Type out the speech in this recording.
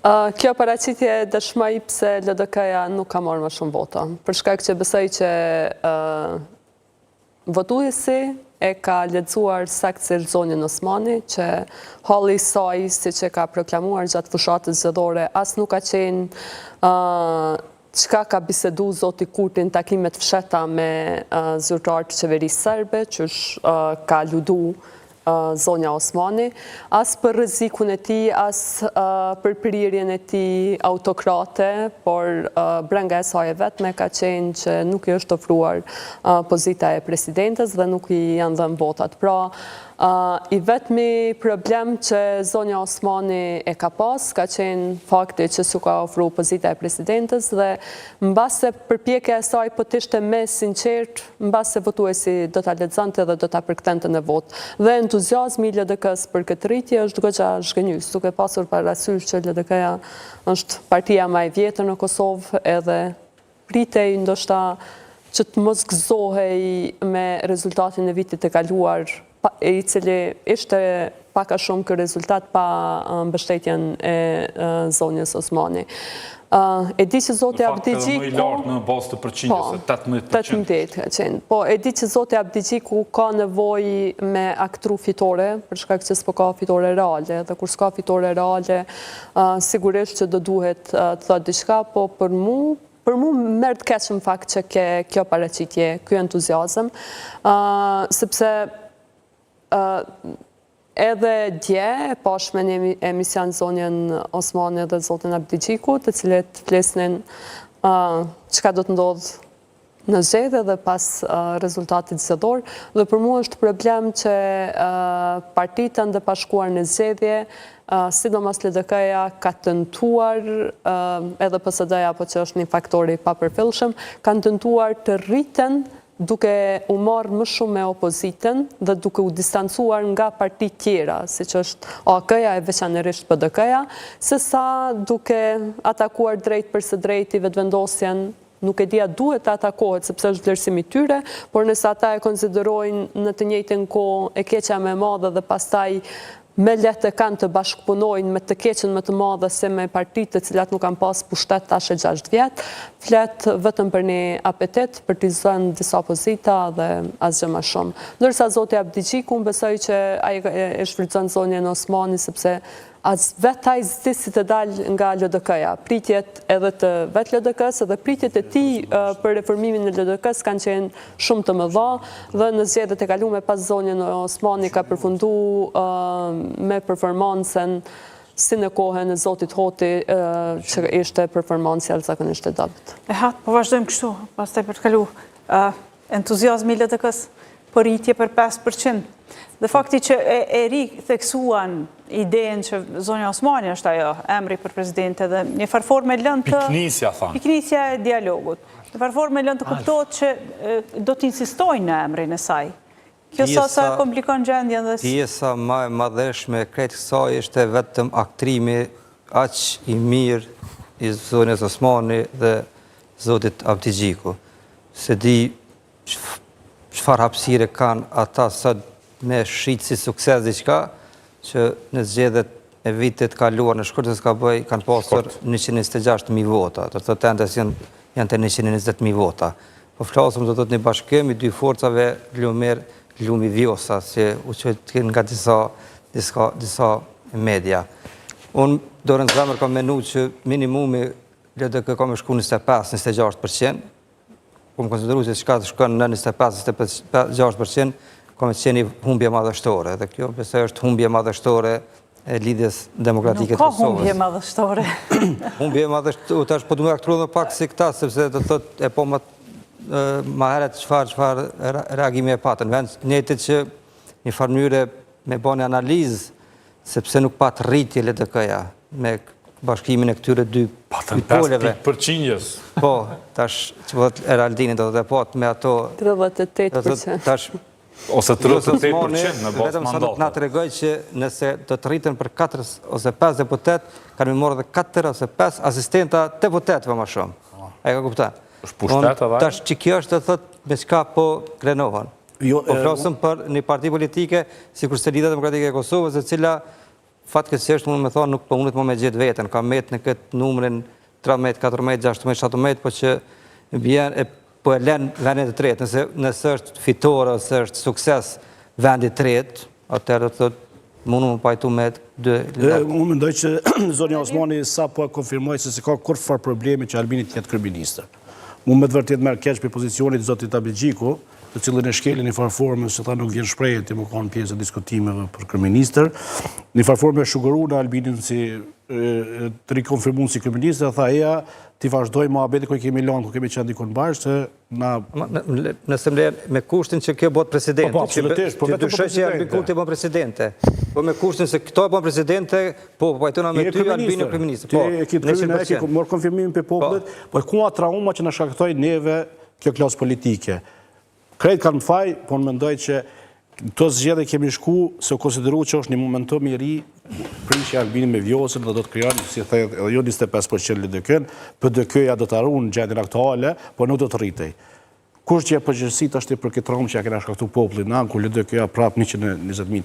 Kjo paraqitje dëshmoj pse LDK-ja nuk ka marrë më shumë vota. Për shkak që besoj që votuesi e ka lexuar sakt zonjën Osmani, që halli i saj, siç e ka proklamuar gjatë fushatës zgjedhore, as nuk ka qenë çka ka bisedu zoti Kurti në takimet fsheta me zyrtarët të qeverisë serbe, që ka ludu zonja Osmani, as për rrezikun e tij, as për prirjen e tij autokrate, por brenda e saj vetme ka qenë që nuk i është ofruar pozita e presidentes dhe nuk i janë dhënë votat. Pra, i vetmi problem që zonja Osmani e ka pas, ka qenë fakti që s'u ka ofruar pozita e presidentes dhe mbase përpjekja e saj po të ishte më sinqert, mbase votuesi do ta lexonte dhe do ta përkthente në vot. Dhe entuziazmi i LDK-s për këtë rritje është goxha zhgënjys, duke pasur parasysh që LDK-ja është partia më e vjetër në Kosovë edhe pritej ndoshta që të mos gëzohej me rezultatin e vitit të kaluar, i cili ishte pak a shumë ky rezultat pa mbështetjen e zonjës Osmani. E di që zoti Abdigjiku... Në fakt edhe më i lartë në bazë të përqindjes, 18%. 18%. Po, e di që zoti Abdigjiku ka nevojë me aktru fitore, për shkak që s'po ka fitore reale, dhe kur s'ka fitore reale, sigurisht që do duhet të thotë diçka, po për mu merr të keq në fakt që ke kjo paraqitje, ky entuziazëm, sepse edhe dje e pashme një emision zonjën Osmani dhe zotin Abdigjiku, të cilët flesnin çka do të ndodhë në zgjedhje dhe pas rezultatit zgjedhor, dhe për mua është problem që partitë të bashkuar në zgjedhje, sidomos LDK-ja ka tentuar, edhe PSD-ja, po që është një faktori pa përfillshëm, kanë tentuar të rriten duke u marrë më shumë me opozitën dhe duke u distancuar nga parti tjera, si që është AK-ja e veçanërisht PDK-ja, sesa duke atakuar drejt për së drejti vetëvendosjen, nuk e dia duhet të atakohet sepse është vlerësimi i tyre, por nëse ata e konsiderojnë në të njëjtën kohë e keqja më e madhe dhe pastaj me lehtë kanë të bashkëpunojnë me të keqen më të madhe se me partitë të cilat nuk kanë pas pushtet tash e 6 vjet, flet vetëm për një apetit për të zënë disa opozita dhe asgjë më shumë. Ndërsa zoti Abdigjiku besoj që ai e shfrytëzon zonjën Osmani sepse as vetë ai zdi si të dalë nga LDK-ja. Pritjet edhe të vetë LDK-s edhe pritjet e tij për reformimin e LDK-s kanë qenë shumë të mëdha dhe në zgjedhjet e kaluara pas zonjën Osmani ka përfunduar me performancën si në kohën e zotit Hoti, që ishte performancë jashtëzakonisht e dobët. Po vazhdojmë kështu, pastaj për të kaluar entuziazmi i LDK-s për rritje për 5%. Dhe fakti që e ritheksuan idenë që zonja Osmani është ajo, emri për presidente dhe një farforme lënë të... Piknisja, thanë. Piknisja e dialogut. Një farforme lënë të kuptohet që do të insistojnë në emrin e saj. Kjo sa komplikon gjendjen dhe... Pjesa më e madheshme kretë kësaj ishte vetëm aktrimi aq i mirë i zonjës Osmani dhe zotit Abdigjiku. Se di çfarë hapësire kanë ata sot me shqitë si sukses diqka, që në zgjedhjet e vitit kaluar në Shkurtës ka bëj, kanë pasur 126.000 vota, të të tendes janë të 120.000 vota. Po flasëm të të një bashkëm i dy forcave Lumer, Lumi Vjosa, si u qëtë nga disa media. Unë dorën zemër kam menu që minimumi LDK ka me shku 25-26%, ku më konsideru që qka të shkën në 25-26%, ka me qeni humbje madhështore, dhe kjo besoj është humbje madhështore e lidhjes demokratike të Kosovës. Nuk ka humbje madhështore. Humbje madhështore, po du me aktru dhe pak si këta, sepse të thot e po ma heret qëfar reagimi e patën. Vend njëtë që një farmyre me bani analizë, sepse nuk patë rritje LDK-ja me bashkimin e këtyre dy poleve. Patën 5% Po, tash që po dhe Eraldini do të dhe patë me ato... 38%. Ose 38% në basë vetëm sa nuk nga të regoj që nëse do të rritën për 4 ose 5 deputet, kanë me morë dhe 4 ose 5 asistenta deputetve më shumë. E ka kupta? është pushtet edhe? Tash që kjo është të thot me qka po krenohen. Po flasëm për një parti politike, si kurse Lidha Demokratike e Kosovës, e cila fatkeqësisht unë me thonë nuk po mundet më me gjithë vetën, ka met në këtë numrin 13, 14, 16, 17, po që vjen po e lën vendin e tretë. Nëse është fitore ose është sukses vendi i tretë, atëherë do të thotë mundu më pajtu me dy. Unë mendoj që zonja Osmani sa po e konfirmoj se ka kurrë problemi që Albini të jetë kryeministër. Unë me të vërtet merr keq për pozicionit zotit Abelgjiku, të cilën e shkelin një farforme, se tha nuk vjen shprehje ti më kanë pjesë e diskutimeve për kryeministër. Një farforme e shuguruar në Albinin si të rikonfirmuar si kryeministër, tha eja ti vazhdoj muhabeti ku kemi lënë, ku kemi qenë dikon bashkë se na nëse më me kushtin që kjo bëhet presidente. Po absolutisht, po vetëm dyshoj që Albini të bëhet presidente. Po me kushtin se këto e bën presidente, po pajtona me ty Albini kryeministër. Po, ne kemi marrë konfirmimin për popullit, po ku ka trauma që na shkaktoi neve kjo klasë politike. Krejt kanë faj, po në mendoj që të zgjedhje kemi shku se u konsideru që është një momentum i ri prishja Albini me vjosën dhe do të krijon, si thënë, edhe jo 25% LDK-n, PDK-ja do të arrunë në gjendjen aktuale, po nuk do të rritej. Kush që e përgjegjësit është për këtë traumë që ja kena shkaktuar popullin, kur LDK-ja prap 120.000